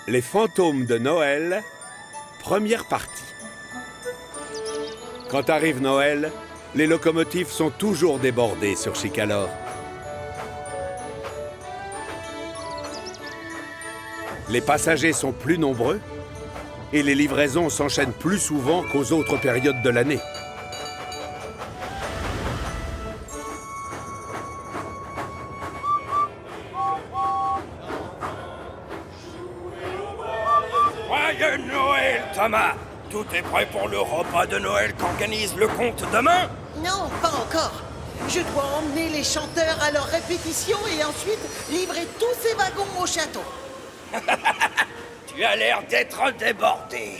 Les fantômes de Noël, première partie. Quand arrive Noël, les locomotives sont toujours débordées sur Chicalor. Les passagers sont plus nombreux et les livraisons s'enchaînent plus souvent qu'aux autres périodes de l'année. Joyeux Noël, Thomas! Tout est prêt pour le repas de Noël qu'organise le comte demain? Non, pas encore. Je dois emmener les chanteurs à leur répétition et ensuite livrer tous ces wagons au château. Tu as l'air d'être débordé.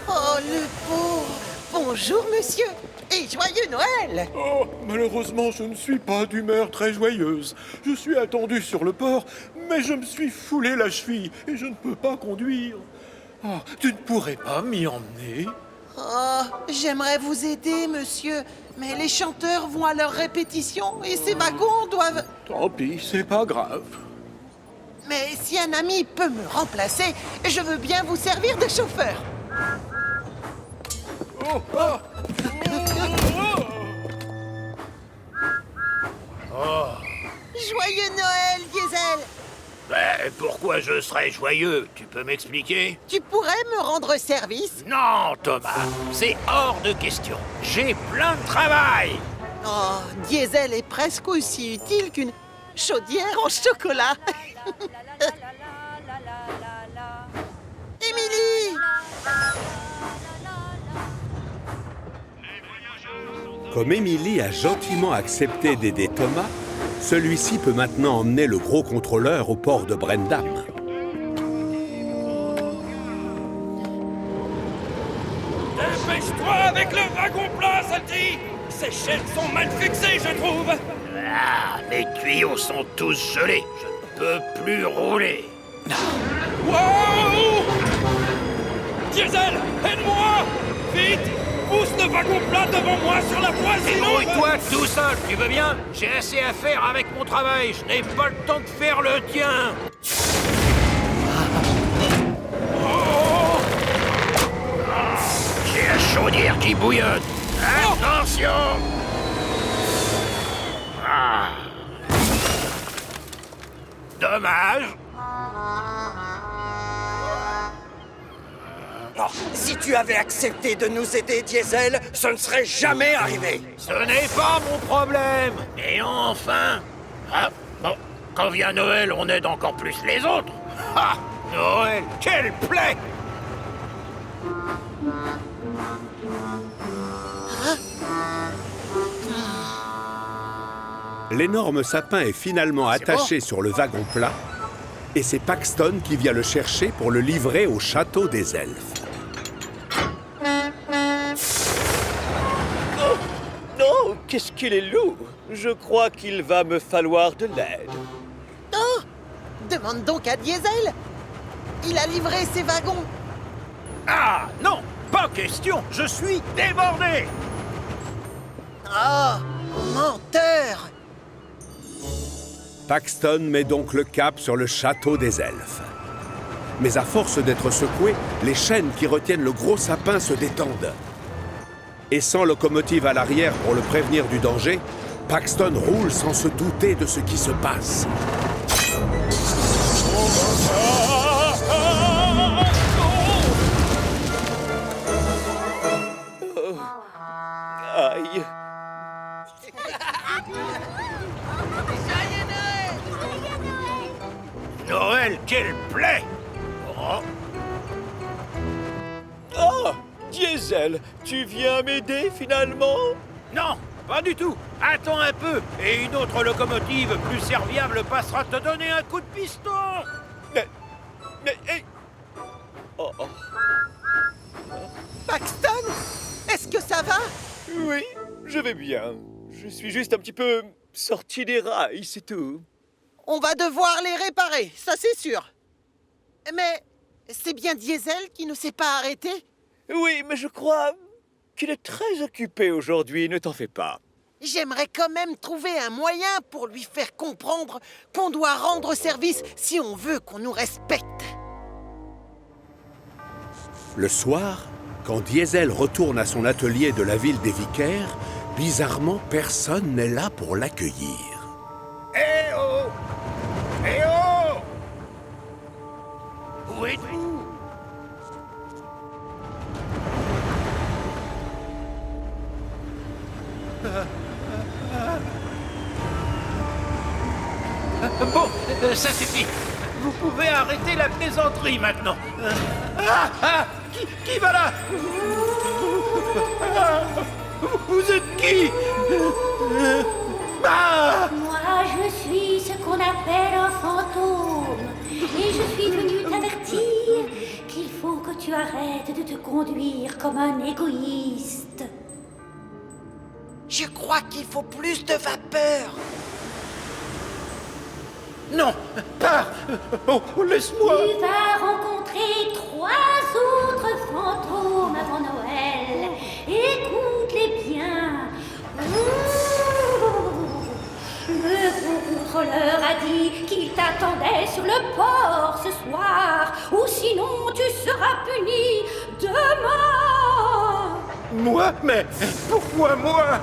Oh, le pauvre! Bonjour, monsieur, et joyeux Noël! Oh, malheureusement, je ne suis pas d'humeur très joyeuse. Je suis attendu sur le port, mais je me suis foulé la cheville et je ne peux pas conduire. Oh, tu ne pourrais pas m'y emmener? Oh, j'aimerais vous aider, monsieur, mais les chanteurs vont à leur répétition et ces wagons doivent... Tant pis, c'est pas grave. Mais si un ami peut me remplacer, je veux bien vous servir de chauffeur. Oh, oh. Joyeux Noël, Diesel! Ben, pourquoi je serais joyeux? Tu peux m'expliquer? Tu pourrais me rendre service? Non, Thomas, c'est hors de question. J'ai plein de travail. Oh, Diesel est presque aussi utile qu'une chaudière en chocolat. Émilie! Comme Émilie a gentiment accepté d'aider Thomas, celui-ci peut maintenant emmener le gros contrôleur au port de Brendam. Dépêche-toi avec le wagon plein, Salty! Ces chaînes sont mal fixées, je trouve! Ah, mes tuyaux sont tous gelés. Je ne peux plus rouler. Wow! Diesel, aide-moi! Vite! Pousse le wagon plat devant moi sur la voie, sinon... Débrouille-toi tout seul, tu veux bien? J'ai assez à faire avec mon travail. Je n'ai pas le temps de faire le tien. J'ai la chaudière qui bouillonne. Attention! Ah. Dommage. Oh, si tu avais accepté de nous aider, Diesel, ce ne serait jamais arrivé! Ce n'est pas mon problème. Et enfin... Ah, bon, quand vient Noël, on aide encore plus les autres. Ah, Noël, quelle plaie! L'énorme sapin est finalement attaché sur le wagon plat et c'est Paxton qui vient le chercher pour le livrer au château des elfes. Oh, qu'est-ce qu'il est lourd! Je crois qu'il va me falloir de l'aide. Oh! Demande donc à Diesel! Il a livré ses wagons! Ah, non, pas question, je suis débordé. Oh! Menteur! Paxton met donc le cap sur le château des elfes. Mais à force d'être secoué, les chaînes qui retiennent le gros sapin se détendent. Et sans locomotive à l'arrière pour le prévenir du danger, Paxton roule sans se douter de ce qui se passe. Aïe! Noël, quelle plaie! Oh, Oh! Diesel, tu viens m'aider finalement? non, pas du tout. Attends un peu, et une autre locomotive plus serviable passera te donner un coup de piston. Mais... Oh, oh. Paxton? Est-ce que ça va? Oui, je vais bien. Je suis juste un petit peu sorti des rails, c'est tout. On va devoir les réparer, ça c'est sûr. Mais c'est bien Diesel qui ne s'est pas arrêté? Oui, mais je crois qu'il est très occupé aujourd'hui, ne t'en fais pas. J'aimerais quand même trouver un moyen pour lui faire comprendre qu'on doit rendre service si on veut qu'on nous respecte. Le soir, quand Diesel retourne à son atelier de la ville des Vicaires, bizarrement, personne n'est là pour l'accueillir. Eh oh! Eh oh! Où êtes-vous? Bon, ça suffit. Vous pouvez arrêter la plaisanterie maintenant. Qui va là? Vous êtes qui? Moi, je suis ce qu'on appelle un fantôme. Et je suis venu t'avertir qu'il faut que tu arrêtes de te conduire comme un égoïste. Je crois qu'il faut plus de vapeur. Non, pars! Oh, laisse-moi! Tu vas rencontrer 3 autres fantômes avant Noël. Écoute-les bien. Le gros contrôleur a dit qu'il t'attendait sur le port ce soir, ou sinon tu seras puni demain. Moi? Mais pourquoi moi?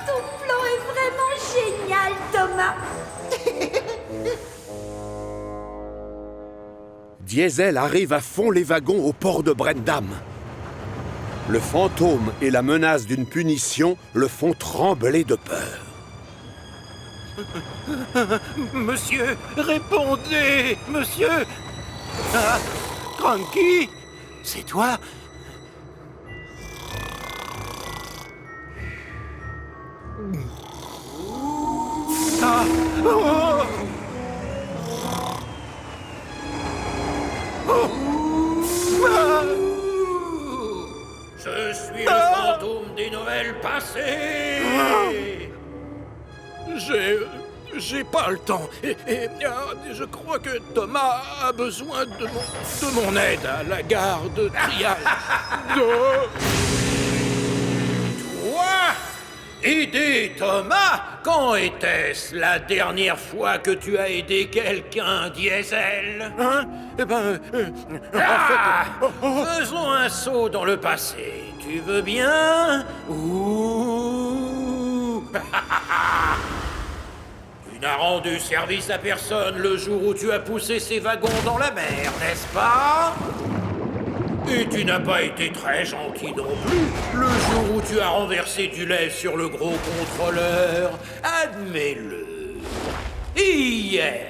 Ton plan est vraiment génial, Thomas. Diesel arrive à fond les wagons au port de Brendam. Le fantôme et la menace d'une punition le font trembler de peur. Monsieur, répondez! Monsieur! Ah, Cranky? C'est toi? Ah! Oh! Oh! Ah! Je suis le fantôme des Noëls passés! J'ai pas le temps. Et je crois que Thomas a besoin de mon aide à la gare de Trial. Toi? Aider Thomas? Quand était-ce la dernière fois que tu as aidé quelqu'un, Diesel? Hein? Eh ben... faisons un saut dans le passé. Tu veux bien? Ouh! Tu n'as rendu service à personne le jour où tu as poussé ces wagons dans la mer, n'est-ce pas? Et tu n'as pas été très gentil non plus le jour où tu as renversé du lait sur le gros contrôleur. Admets-le. Hier,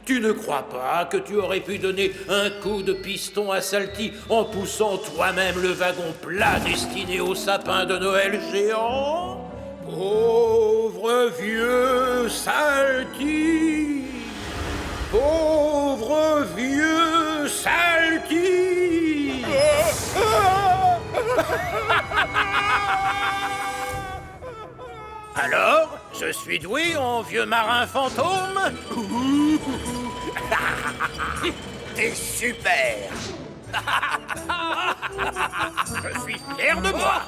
tu ne crois pas que tu aurais pu donner un coup de piston à Salty en poussant toi-même le wagon plat destiné au sapin de Noël géant? Pauvre vieux Salty! Pauvre vieux Salty! Alors, je suis doué en vieux marin fantôme? T'es super! Je suis fier de moi!